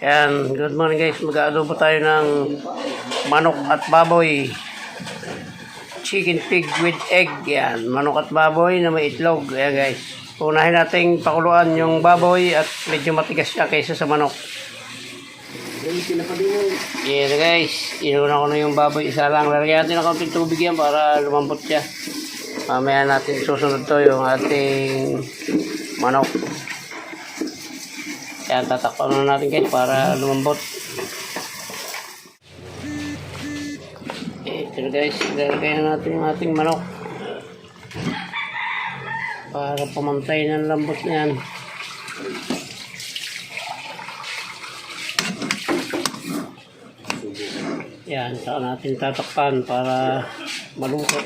Ayan, good morning guys. Mag-aadobo tayo ng manok at baboy. Chicken pig with egg. Ayan, manok at baboy na may itlog. Ayan guys. Unahin nating pakuluan yung baboy at medyo matigas siya kaysa sa manok. Ayan guys. Inuna ko na yung baboy. Isa lang. Lalagyan natin ng kaunting tubig yan para lumambot siya. Mamaya natin susunod to yung ating manok. Kaya tatakpan na natin guys para lumambot. Ito guys, ilalagay na natin yung ating manok para pamantay ng lambot niyan. Yan, saka natin tatakpan para maluto.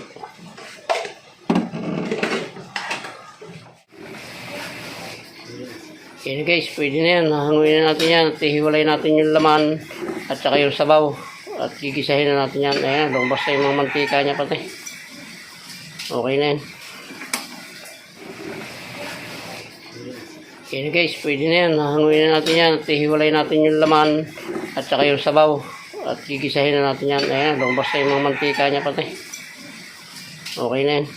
Yan guys, pwede na yan. Hanguin na natin yan at hiwalay natin yung laman at saka yung sabaw at gigisahin na natin yan. Ayan, lumabas na yung mga mantika niya pati. Okay na yan. Yan guys, pwede na yan. Hanguin na natin yan at hiwalay natin yung laman at saka yung sabaw at gigisahin na natin yan. Ayan, lumabas na yung mga mantika niya pati. Okay na yan.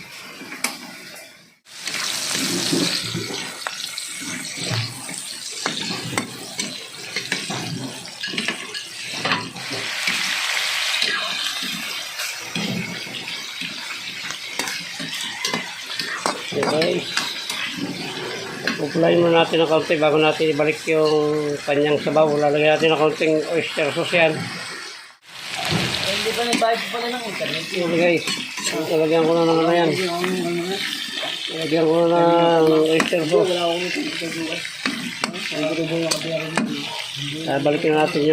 Okay guys, pupulayin muna natin ng kaunti bago natin ibalik yung kanyang sabaw. Lalagyan natin ng kaunting oyster sauce yan. Hindi pa nagbayad pa pala ng internet. Okay guys, lalagyan ko na naman na yan. Lalagyan ko na ng oyster sauce. Balikin na natin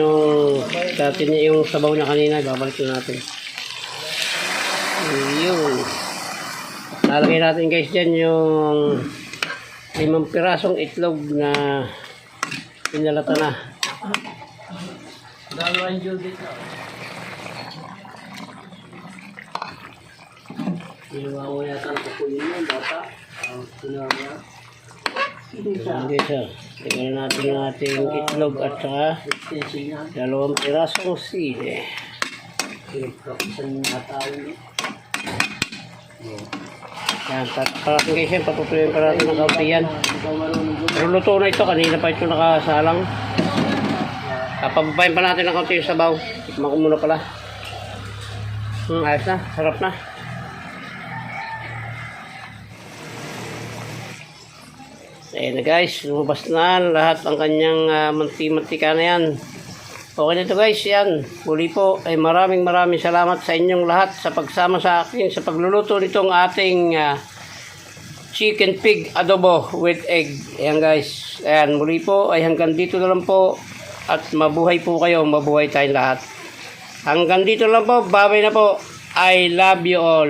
yung sabaw niya kanina. Babalikin natin. Yun. Lalagay natin guys dyan yung 5 pirasong itlog na pinalata na. Dalawang Judith na. Ginawa ko yata ang kukunin mo, bata. Ginawa mo yan. Hindi sir. Tingnan natin yung ating itlog at saka 2 pirasong sili. Pinagkakusan na tayo. Yan, parating guys yan, patutuloyin pa natin ng kaunti yan. Pero luto na ito, kanina pa ito nakasalang. Pababayin pa natin ng kaunti yung sabaw. Tikman ko muna pala. Ayos na, sarap na. Ayan na guys, lumabas na lahat ang kanyang mantika na yan. Okay na ito guys, yan. Muli po ay maraming salamat sa inyong lahat sa pagsama sa akin sa pagluluto nitong ating chicken pig adobo with egg. Ayan guys, ayan, muli po ay hanggang dito na lang po at mabuhay po kayo, mabuhay tayong lahat. Hanggang dito lang po, bye-bye na po. I love you all.